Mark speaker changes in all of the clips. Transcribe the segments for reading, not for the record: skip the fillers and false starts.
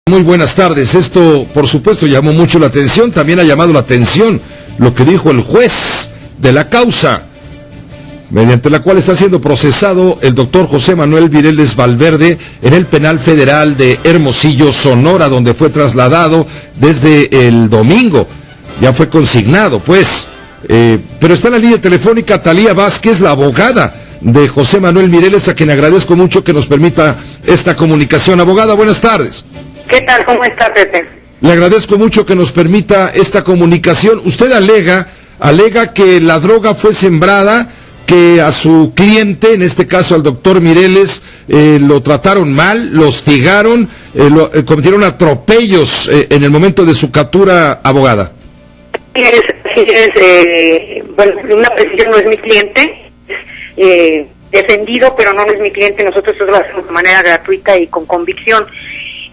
Speaker 1: Muy buenas tardes. Esto, por supuesto, llamó mucho la atención. También ha llamado la atención lo que dijo el juez de la causa, mediante la cual está siendo procesado el doctor José Manuel Mireles Valverde en el Penal Federal de Hermosillo, Sonora, donde fue trasladado desde el domingo. Ya fue consignado, pues. Pero está en la línea telefónica Talía Vázquez, la abogada de José Manuel Mireles, a quien agradezco mucho que nos permita esta comunicación. Abogada, buenas tardes.
Speaker 2: ¿Qué tal? ¿Cómo está, Pepe?
Speaker 1: Le agradezco mucho que nos permita esta comunicación. Usted alega que la droga fue sembrada, que a su cliente, en este caso al doctor Mireles, lo trataron mal, lo hostigaron, cometieron atropellos en el momento de su captura, abogada.
Speaker 2: Bueno, una precisión, no es mi cliente, defendido, pero no es mi cliente. Nosotros eso lo hacemos de manera gratuita y con convicción.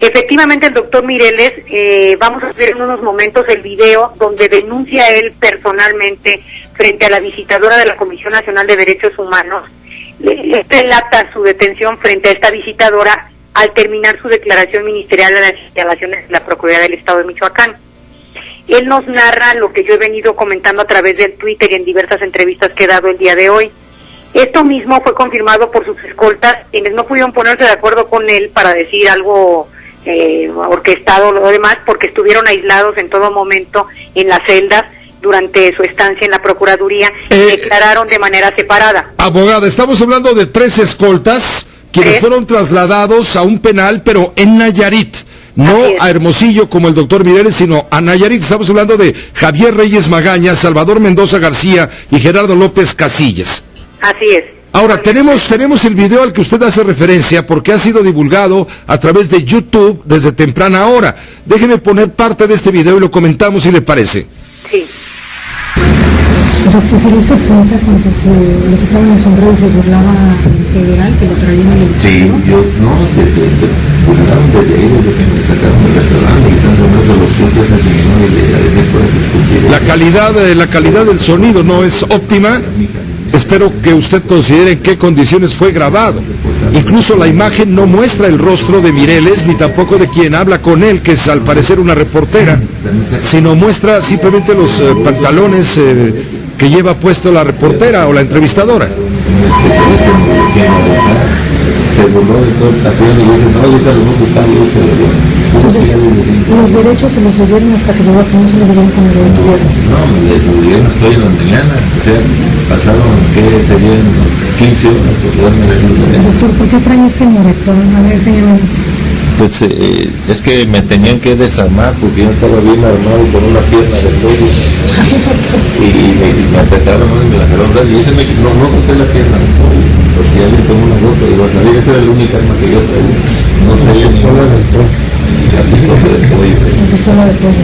Speaker 2: Efectivamente, el doctor Mireles, vamos a ver en unos momentos el video donde denuncia él personalmente frente a la visitadora de la Comisión Nacional de Derechos Humanos. Relata su detención frente a esta visitadora al terminar su declaración ministerial de las instalaciones de la Procuraduría del Estado de Michoacán. Él nos narra lo que yo he venido comentando a través del Twitter y en diversas entrevistas que he dado el día de hoy. Esto mismo fue confirmado por sus escoltas, quienes no pudieron ponerse de acuerdo con él para decir algo orquestado o lo demás, porque estuvieron aislados en todo momento en las celdas durante su estancia en la Procuraduría y declararon de manera separada.
Speaker 1: Abogada, estamos hablando de 3 escoltas quienes fueron trasladados a un penal, pero en Nayarit, no a Hermosillo como el doctor Mireles, sino a Nayarit. Estamos hablando de Javier Reyes Magaña, Salvador Mendoza García y Gerardo López Casillas.
Speaker 2: Así es.
Speaker 1: Ahora, tenemos el video al que usted hace referencia porque ha sido divulgado a través de YouTube desde temprana hora. Déjeme poner parte de este video y lo comentamos si le parece.
Speaker 2: Sí.
Speaker 3: Doctor, ¿sería usted cuenta cuando se le quitaron el sombrero y se burlaba el federal que lo traían en el
Speaker 4: Sí, se burlaron desde ahí, desde que me sacaron del restaurante, gritando más a los justos asesinos y a decir cosas estúpidas.
Speaker 1: La calidad del sonido no es óptima. Espero que usted considere en qué condiciones fue grabado. Incluso la imagen no muestra el rostro de Mireles, ni tampoco de quien habla con él, que es al parecer una reportera, sino muestra simplemente los pantalones que lleva puesto la reportera o la entrevistadora.
Speaker 4: Un especialista en neurología medical se burló de todo el pastel y dice, no, ahorita lo voy a ocupar y él se lo dio.
Speaker 3: Los derechos se los leyeron hasta que llegó aquí, no se los leyeron cuando lo tuvieron.
Speaker 4: No, me lo dieron estoy en la mañana, o sea, pasaron, ¿qué serían? 15 horas por darme los derechos.
Speaker 3: Doctor, ¿por qué traen este moretón? A ver, señor.
Speaker 4: Pues es que me tenían que desarmar porque yo estaba bien armado con una pierna de pollo y me apretaron y me la dejaron dar y ese no solté la pierna de pollo, por si alguien tomó una foto y iba a salir. Esa era la única arma que yo traía, no traía pistola del pollo. La pistola del pollo.
Speaker 3: La pistola de pollo.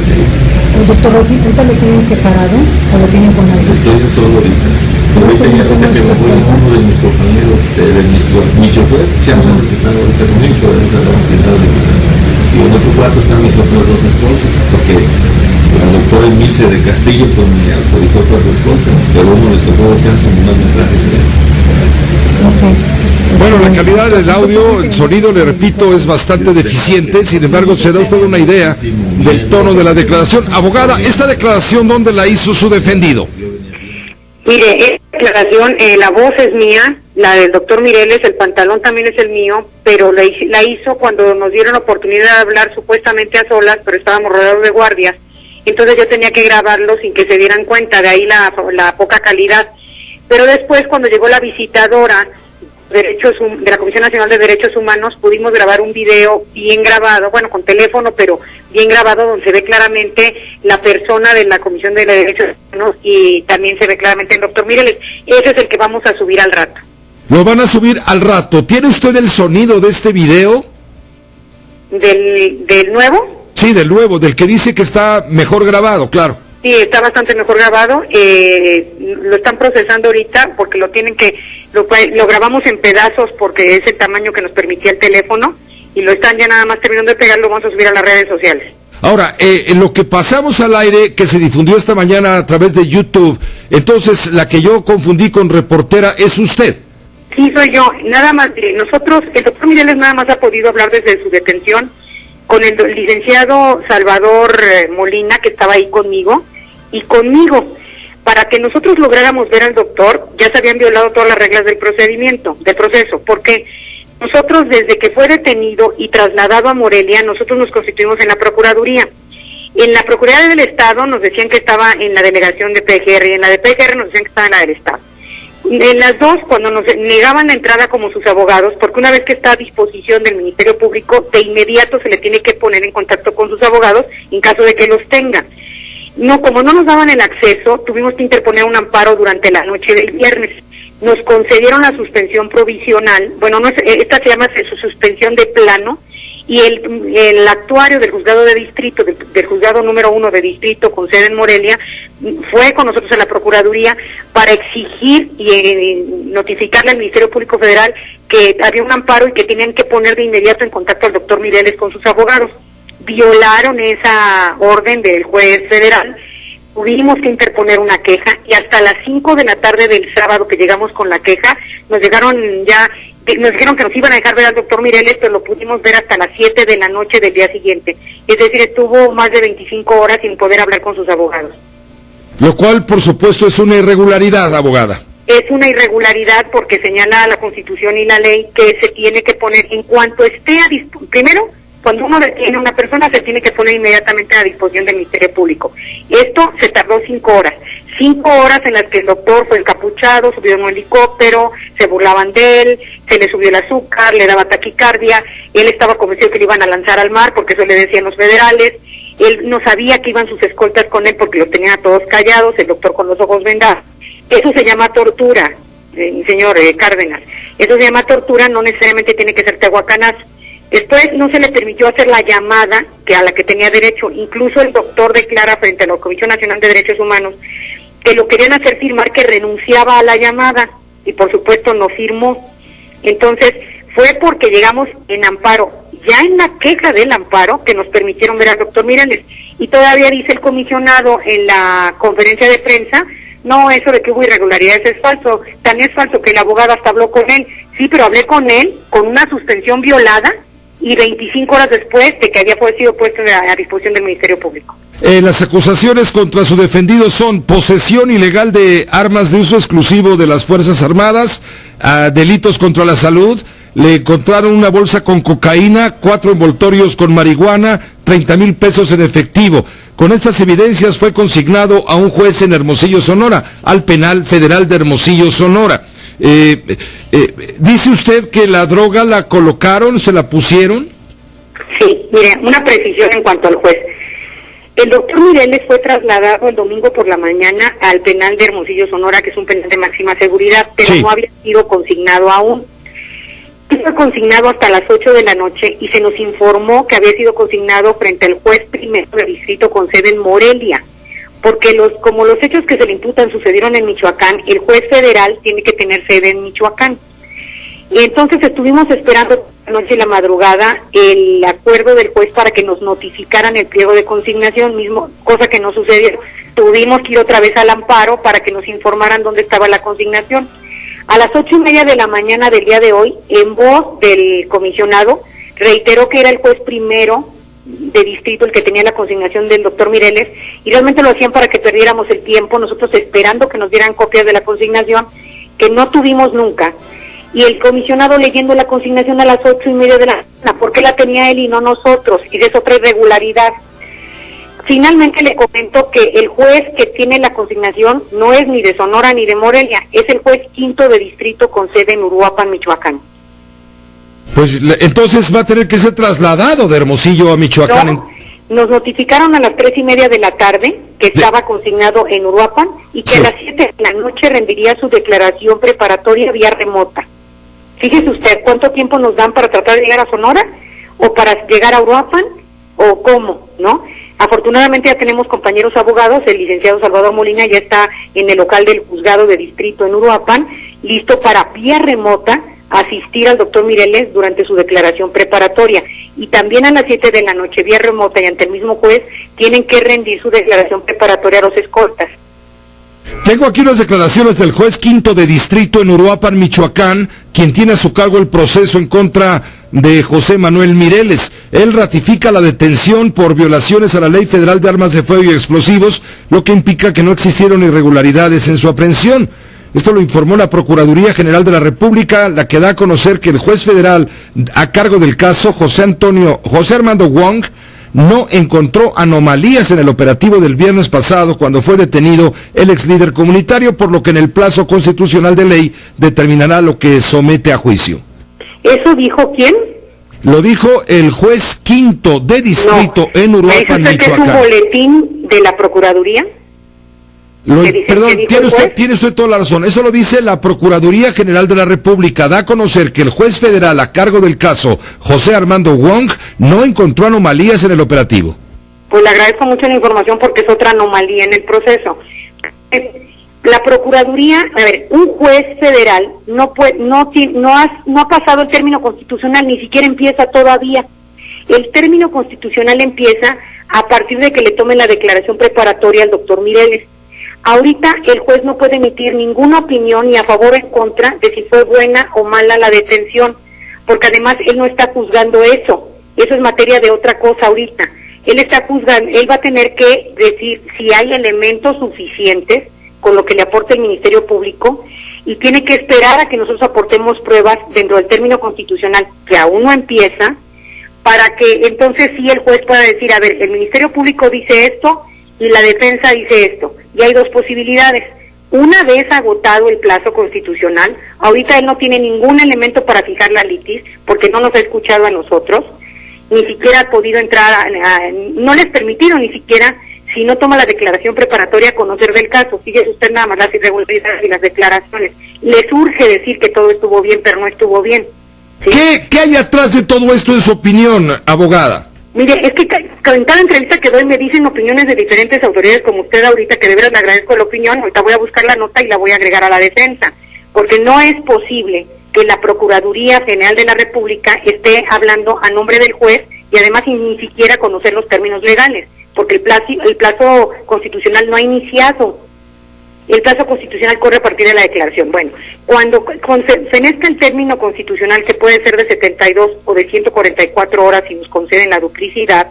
Speaker 3: Doctor, ¿ahorita lo tienen separado o lo tienen con alguien?
Speaker 4: Estoy solo ahorita. Ahorita que me voy a uno de mis compañeros, mi chofer, Chama, que están ahorita conmigo, podemos sacar un primero de y en otro cuarto están mis otros 2 escoltas, porque la doctora Emilce de Castillo pues, me autorizó otras escoltas, pero uno le tocó descanso y no me traje 3.
Speaker 1: Bueno, la calidad del audio, el sonido, le repito, es bastante deficiente. Sin embargo, se da usted una idea del tono de la declaración. Abogada, ¿esta declaración dónde la hizo su defendido?
Speaker 2: Mire, esta declaración, la voz es mía, la del doctor Mireles, el pantalón también es el mío, pero la hizo cuando nos dieron oportunidad de hablar supuestamente a solas, pero estábamos rodeados de guardias. Entonces yo tenía que grabarlo sin que se dieran cuenta, de ahí la poca calidad. Pero después, cuando llegó la visitadora de la Comisión Nacional de Derechos Humanos, pudimos grabar un video bien grabado, bueno, con teléfono, pero bien grabado, donde se ve claramente la persona de la Comisión de Derechos Humanos y también se ve claramente el doctor Mireles. Ese es el que vamos a subir al rato.
Speaker 1: Lo van a subir al rato. ¿Tiene usted el sonido de este video?
Speaker 2: ¿Del nuevo?
Speaker 1: Sí, del nuevo, del que dice que está mejor grabado, claro.
Speaker 2: Sí, está bastante mejor grabado. Lo están procesando ahorita porque lo grabamos en pedazos porque es el tamaño que nos permitía el teléfono y lo están ya nada más terminando de pegar, lo vamos a subir a las redes sociales.
Speaker 1: Ahora, en lo que pasamos al aire, que se difundió esta mañana a través de YouTube, entonces la que yo confundí con reportera es usted.
Speaker 2: Sí, soy yo. Nada más, nosotros, el doctor Mireles nada más ha podido hablar desde su detención con el licenciado Salvador Molina, que estaba ahí conmigo, y conmigo. Para que nosotros lográramos ver al doctor, ya se habían violado todas las reglas del proceso, porque nosotros desde que fue detenido y trasladado a Morelia, nosotros nos constituimos en la Procuraduría. En la Procuraduría del Estado nos decían que estaba en la delegación de PGR, y en la de PGR nos decían que estaba en la del Estado. En las dos, cuando nos negaban la entrada como sus abogados, porque una vez que está a disposición del Ministerio Público, de inmediato se le tiene que poner en contacto con sus abogados en caso de que los tenga. No, como no nos daban el acceso, tuvimos que interponer un amparo durante la noche del viernes. Nos concedieron la suspensión provisional, bueno, no es, esta se llama su suspensión de plano, y el actuario del juzgado de distrito, del juzgado número 1 de distrito con sede en Morelia, fue con nosotros a la Procuraduría para exigir y notificarle al Ministerio Público Federal que había un amparo y que tenían que poner de inmediato en contacto al doctor Mireles con sus abogados. Violaron esa orden del juez federal, tuvimos que interponer una queja y hasta las 5 de la tarde del sábado que llegamos con la queja, nos dijeron que nos iban a dejar ver al doctor Mireles, pero lo pudimos ver hasta las 7 de la noche del día siguiente. Es decir, estuvo más de 25 horas sin poder hablar con sus abogados.
Speaker 1: Lo cual, por supuesto, es una irregularidad, abogada.
Speaker 2: Es una irregularidad porque señala la Constitución y la ley que se tiene que poner en cuanto esté a disposición. Primero, cuando uno detiene a una persona, se tiene que poner inmediatamente a disposición del Ministerio Público. Esto se tardó 5 horas. 5 horas en las que el doctor fue encapuchado, subió en un helicóptero, se burlaban de él, se le subió el azúcar, le daba taquicardia, él estaba convencido que le iban a lanzar al mar, porque eso le decían los federales, él no sabía que iban sus escoltas con él porque los tenían a todos callados, el doctor con los ojos vendados. Eso se llama tortura, señor Cárdenas. Eso se llama tortura, no necesariamente tiene que ser tehuacanazo. Después no se le permitió hacer la llamada a la que tenía derecho. Incluso el doctor declara frente a la Comisión Nacional de Derechos Humanos que lo querían hacer firmar que renunciaba a la llamada y por supuesto no firmó. Entonces fue porque llegamos en amparo, ya en la queja del amparo, que nos permitieron ver al doctor Mireles. Y todavía dice el comisionado en la conferencia de prensa, no, eso de que hubo irregularidades es falso. Tan es falso que el abogado hasta habló con él. Sí, pero hablé con él con una suspensión violada y 25 horas después de que había sido puesto a disposición del Ministerio Público.
Speaker 1: Las acusaciones contra su defendido son posesión ilegal de armas de uso exclusivo de las Fuerzas Armadas, delitos contra la salud, le encontraron una bolsa con cocaína, 4 envoltorios con marihuana, 30,000 pesos en efectivo. Con estas evidencias fue consignado a un juez en Hermosillo, Sonora, al Penal Federal de Hermosillo, Sonora. ¿Dice usted que la droga la colocaron, se la pusieron?
Speaker 2: Sí, mire, una precisión en cuanto al juez. El doctor Mireles fue trasladado el domingo por la mañana al penal de Hermosillo, Sonora, que es un penal de máxima seguridad, pero sí, no había sido consignado aún. Fue consignado hasta las 8 de la noche y se nos informó que había sido consignado frente al juez primero de distrito con sede en Morelia, porque como los hechos que se le imputan sucedieron en Michoacán, el juez federal tiene que tener sede en Michoacán. Y entonces estuvimos esperando la noche y la madrugada el acuerdo del juez para que nos notificaran el pliego de consignación, cosa que no sucedió. Tuvimos que ir otra vez al amparo para que nos informaran dónde estaba la consignación. A las 8:30 de la mañana del día de hoy, en voz del comisionado, reiteró que era el juez primero de distrito el que tenía la consignación del doctor Mireles, y realmente lo hacían para que perdiéramos el tiempo, nosotros esperando que nos dieran copias de la consignación, que no tuvimos nunca, y el comisionado leyendo la consignación a las 8:30 de la mañana, ¿por qué la tenía él y no nosotros? Y es otra irregularidad. Finalmente le comento que el juez que tiene la consignación no es ni de Sonora ni de Morelia, es el juez quinto de distrito con sede en Uruapan, Michoacán.
Speaker 1: Pues entonces va a tener que ser trasladado de Hermosillo a Michoacán.
Speaker 2: No, nos notificaron a las 3:30 de la tarde que estaba consignado en Uruapan y que a las 7 de la noche rendiría su declaración preparatoria vía remota. Fíjese usted, ¿cuánto tiempo nos dan para tratar de llegar a Sonora? ¿O para llegar a Uruapan? ¿O cómo? ¿No? Afortunadamente ya tenemos compañeros abogados, el licenciado Salvador Molina ya está en el local del juzgado de distrito en Uruapan, listo para vía remota asistir al doctor Mireles durante su declaración preparatoria. Y también a las 7 de la noche, vía remota y ante el mismo juez, tienen que rendir su declaración preparatoria a los escoltas.
Speaker 1: Tengo aquí unas declaraciones del juez quinto de distrito en Uruapan, Michoacán, quien tiene a su cargo el proceso en contra de José Manuel Mireles. Él ratifica la detención por violaciones a la Ley Federal de Armas de Fuego y Explosivos, lo que implica que no existieron irregularidades en su aprehensión. Esto lo informó la Procuraduría General de la República, la que da a conocer que el juez federal a cargo del caso, José Armando Wong, no encontró anomalías en el operativo del viernes pasado cuando fue detenido el ex líder comunitario, por lo que en el plazo constitucional de ley determinará lo que somete a juicio.
Speaker 2: ¿Eso dijo quién?
Speaker 1: Lo dijo el juez quinto de distrito en Uruapan, Michoacán.
Speaker 2: ¿Es un boletín de la Procuraduría?
Speaker 1: Perdón, tiene usted toda la razón. Eso lo dice la Procuraduría General de la República. Da a conocer que el juez federal a cargo del caso, José Armando Wong, no encontró anomalías en el operativo.
Speaker 2: Pues le agradezco mucho la información porque es otra anomalía en el proceso. La Procuraduría, un juez federal no ha pasado el término constitucional, ni siquiera empieza todavía. El término constitucional empieza a partir de que le tome la declaración preparatoria al doctor Mireles. Ahorita el juez no puede emitir ninguna opinión ni a favor o en contra de si fue buena o mala la detención, porque además él no está juzgando eso es materia de otra cosa ahorita. Él está juzgando, él va a tener que decir si hay elementos suficientes con lo que le aporte el Ministerio Público y tiene que esperar a que nosotros aportemos pruebas dentro del término constitucional que aún no empieza, para que entonces sí el juez pueda decir, a ver, el Ministerio Público dice esto y la defensa dice esto. Y hay dos posibilidades. Una vez agotado el plazo constitucional, ahorita él no tiene ningún elemento para fijar la litis, porque no nos ha escuchado a nosotros, ni siquiera ha podido entrar, no les permitieron ni siquiera, si no toma la declaración preparatoria, conocer del caso. Fíjese usted nada más las irregularidades y las declaraciones. Les urge decir que todo estuvo bien, pero no estuvo bien. ¿Sí?
Speaker 1: ¿Qué hay atrás de todo esto en su opinión, abogada?
Speaker 2: Mire, es que en cada entrevista que doy me dicen opiniones de diferentes autoridades, como usted ahorita, que de veras le agradezco la opinión. Ahorita voy a buscar la nota y la voy a agregar a la defensa, porque no es posible que la Procuraduría General de la República esté hablando a nombre del juez y además ni siquiera conocer los términos legales, porque el plazo constitucional no ha iniciado. El plazo constitucional corre a partir de la declaración. Bueno, cuando fenezca el término constitucional, que puede ser de 72 o de 144 horas si nos conceden la duplicidad,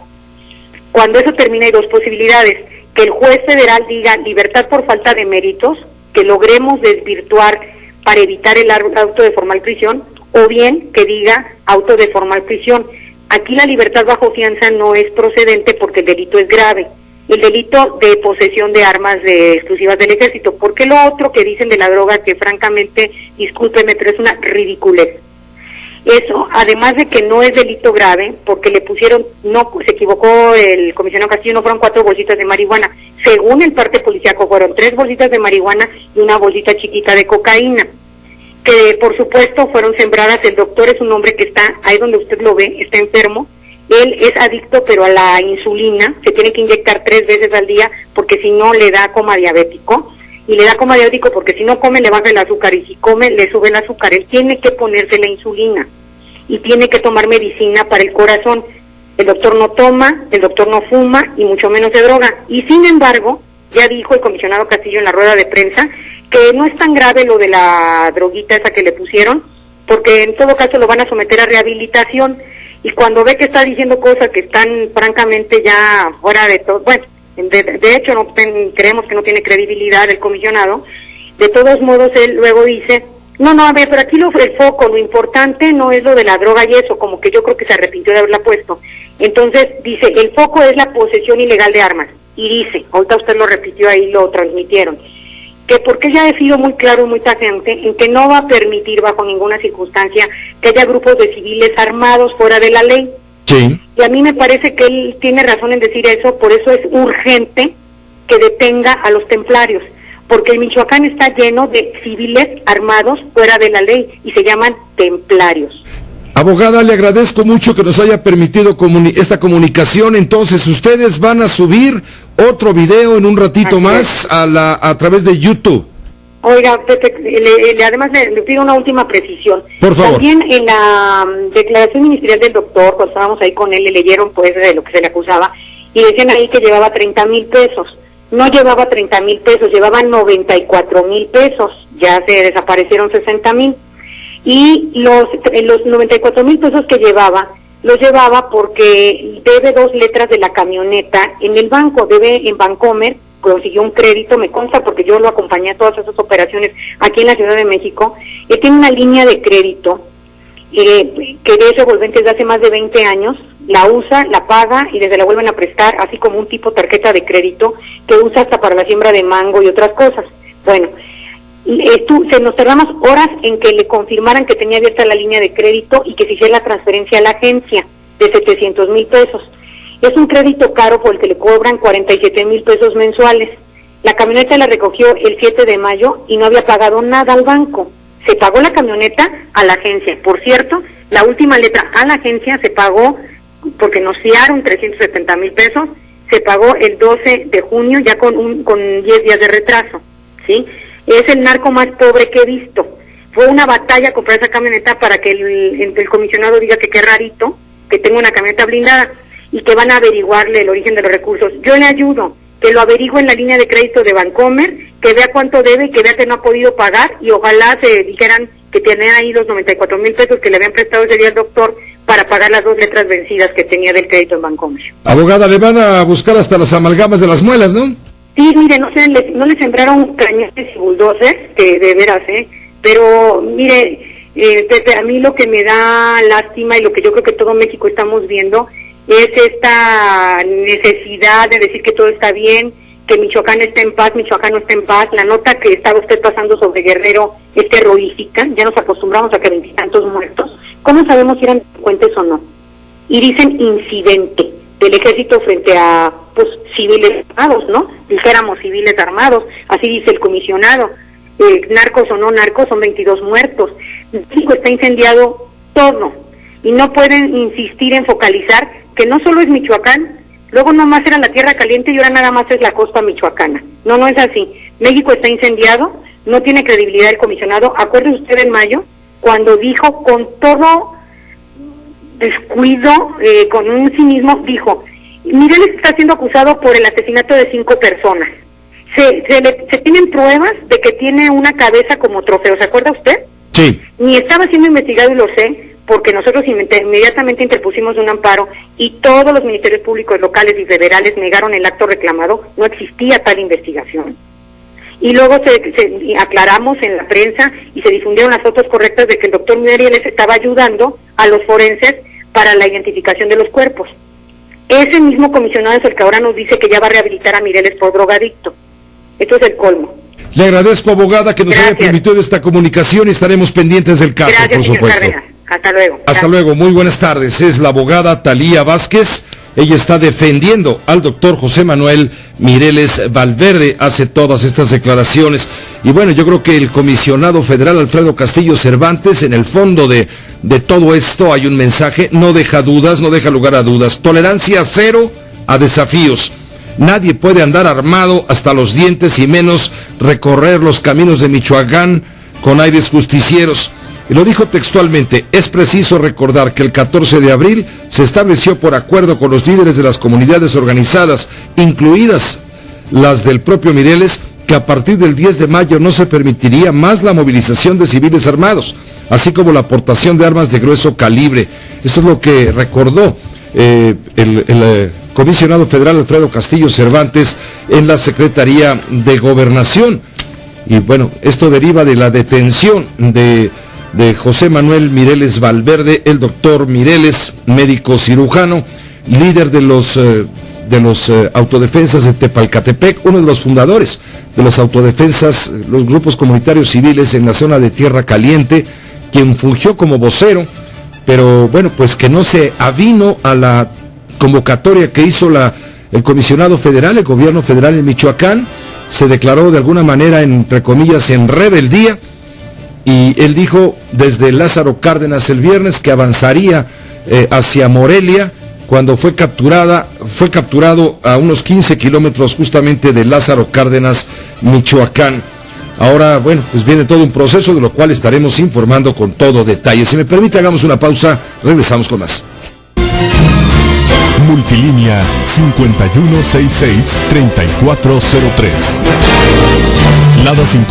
Speaker 2: cuando eso termine hay dos posibilidades: que el juez federal diga libertad por falta de méritos, que logremos desvirtuar para evitar el auto de formal prisión, o bien que diga auto de formal prisión. Aquí la libertad bajo fianza no es procedente porque el delito es grave. El delito de posesión de armas exclusivas del ejército, porque lo otro que dicen de la droga, que francamente, discúlpeme, pero es una ridiculez. Eso, además de que no es delito grave, porque le pusieron, no, se equivocó el comisionado Castillo, no fueron 4 bolsitas de marihuana. Según el parte policíaco, fueron 3 bolsitas de marihuana y una bolsita chiquita de cocaína, que por supuesto fueron sembradas. El doctor es un hombre que está, ahí donde usted lo ve, está enfermo. Él es adicto, pero a la insulina, se tiene que inyectar 3 veces al día, porque si no le da coma diabético, y le da coma diabético porque si no come le baja el azúcar, y si come le sube el azúcar. Él tiene que ponerse la insulina, y tiene que tomar medicina para el corazón. El doctor no toma, el doctor no fuma, y mucho menos se droga, y sin embargo, ya dijo el comisionado Castillo en la rueda de prensa, que no es tan grave lo de la droguita esa que le pusieron, porque en todo caso lo van a someter a rehabilitación. Y cuando ve que está diciendo cosas que están francamente ya fuera de todo, bueno, de hecho creemos que no tiene credibilidad el comisionado, de todos modos él luego dice, no, a ver, pero aquí el foco, lo importante no es lo de la droga y eso, como que yo creo que se arrepintió de haberla puesto. Entonces dice, el foco es la posesión ilegal de armas, y dice, ahorita usted lo repitió ahí, lo transmitieron, que porque ya ha sido muy claro y muy tajante en que no va a permitir bajo ninguna circunstancia que haya grupos de civiles armados fuera de la ley.
Speaker 1: Sí.
Speaker 2: Y a mí me parece que él tiene razón en decir eso, por eso es urgente que detenga a los templarios, porque el Michoacán está lleno de civiles armados fuera de la ley y se llaman templarios.
Speaker 1: Abogada, le agradezco mucho que nos haya permitido esta comunicación. Entonces, ustedes van a subir otro video en un ratito más a través de YouTube.
Speaker 2: Oiga, además le pido una última precisión.
Speaker 1: Por favor.
Speaker 2: También en la declaración ministerial del doctor, cuando estábamos ahí con él, le leyeron pues de lo que se le acusaba, y decían ahí que llevaba 30,000 pesos. no llevaba 30,000 pesos, llevaba 94,000 pesos, ya se desaparecieron 60,000. Y los 94,000 pesos que llevaba, los llevaba porque debe 2 letras de la camioneta en el banco, debe en Bancomer, consiguió un crédito, me consta porque yo lo acompañé a todas esas operaciones aquí en la Ciudad de México. Él tiene una línea de crédito que es revolvente desde hace más de 20 años, la usa, la paga y desde la vuelven a prestar, así como un tipo tarjeta de crédito que usa hasta para la siembra de mango y otras cosas. Bueno, nos tardamos horas en que le confirmaran que tenía abierta la línea de crédito y que se hiciera la transferencia a la agencia de 700,000 pesos. Es un crédito caro por el que le cobran 47,000 pesos mensuales. La camioneta la recogió el 7 de mayo y no había pagado nada al banco. Se pagó la camioneta a la agencia. Por cierto, la última letra a la agencia se pagó porque nos fiaron 370,000 pesos. Se pagó el 12 de junio ya con 10 días de retraso, ¿sí? Es el narco más pobre que he visto. Fue una batalla comprar esa camioneta para que el comisionado diga que qué rarito, que tengo una camioneta blindada y que van a averiguarle el origen de los recursos. Yo le ayudo, que lo averigüe en la línea de crédito de Bancomer, que vea cuánto debe y que vea que no ha podido pagar y ojalá se dijeran que tenían ahí los 94,000 pesos que le habían prestado ese día al doctor para pagar las 2 letras vencidas que tenía del crédito en Bancomer.
Speaker 1: Abogada, le van a buscar hasta las amalgamas de las muelas, ¿no?
Speaker 2: Sí, mire, no le sembraron cañones y bulldozers, que de veras, pero mire, Pepe, a mí lo que me da lástima y lo que yo creo que todo México estamos viendo es esta necesidad de decir que todo está bien, que Michoacán está en paz, Michoacán no está en paz. La nota que estaba usted pasando sobre Guerrero es terrorífica, ya nos acostumbramos a que 20 y tantos muertos. ¿Cómo sabemos si eran delincuentes o no? Y dicen incidente del ejército frente a civiles armados, ¿no? Dijéramos civiles armados, así dice el comisionado. Narcos o no narcos, son 22 muertos. México está incendiado todo y no pueden insistir en focalizar que no solo es Michoacán, luego nomás era la tierra caliente y ahora nada más es la costa michoacana. No es así. México está incendiado, no tiene credibilidad el comisionado. Acuérdese usted en mayo, cuando dijo con todo descuido, con un cinismo, dijo, Mireles está siendo acusado por el asesinato de 5 personas. Se tienen pruebas de que tiene una cabeza como trofeo, ¿se acuerda usted?
Speaker 1: Sí.
Speaker 2: Ni estaba siendo investigado y lo sé, porque nosotros inmediatamente interpusimos un amparo y todos los ministerios públicos locales y federales negaron el acto reclamado, no existía tal investigación. Y luego se aclaramos en la prensa y se difundieron las fotos correctas de que el doctor Mireles estaba ayudando a los forenses para la identificación de los cuerpos. Ese mismo comisionado es el que ahora nos dice que ya va a rehabilitar a Mireles por drogadicto. Esto es el colmo.
Speaker 1: Le agradezco, abogada, que nos haya permitido esta comunicación y estaremos pendientes del caso, por supuesto.
Speaker 2: Hasta luego.
Speaker 1: Hasta luego, muy buenas tardes. Es la abogada Talía Vázquez. Ella está defendiendo al doctor José Manuel Mireles Valverde, hace todas estas declaraciones. Y bueno, yo creo que el comisionado federal Alfredo Castillo Cervantes, en el fondo de todo esto hay un mensaje, no deja dudas, no deja lugar a dudas. Tolerancia cero a desafíos. Nadie puede andar armado hasta los dientes y menos recorrer los caminos de Michoacán con aires justicieros. Y lo dijo textualmente, es preciso recordar que el 14 de abril se estableció por acuerdo con los líderes de las comunidades organizadas, incluidas las del propio Mireles, que a partir del 10 de mayo no se permitiría más la movilización de civiles armados, así como la aportación de armas de grueso calibre. Eso es lo que recordó el comisionado federal Alfredo Castillo Cervantes en la Secretaría de Gobernación. Y bueno, esto deriva de la detención de José Manuel Mireles Valverde, el doctor Mireles, médico cirujano, líder de los autodefensas de Tepalcatepec, uno de los fundadores de los autodefensas, los grupos comunitarios civiles en la zona de Tierra Caliente, quien fungió como vocero, pero bueno, pues que no se avino a la convocatoria que hizo el comisionado federal, el gobierno federal en Michoacán, se declaró de alguna manera, entre comillas, en rebeldía. Y él dijo desde Lázaro Cárdenas el viernes que avanzaría hacia Morelia cuando fue capturado a unos 15 kilómetros justamente de Lázaro Cárdenas, Michoacán. Ahora, bueno, pues viene todo un proceso de lo cual estaremos informando con todo detalle. Si me permite, hagamos una pausa, regresamos con más.
Speaker 5: Multilínea 5166-3403. Lada 5.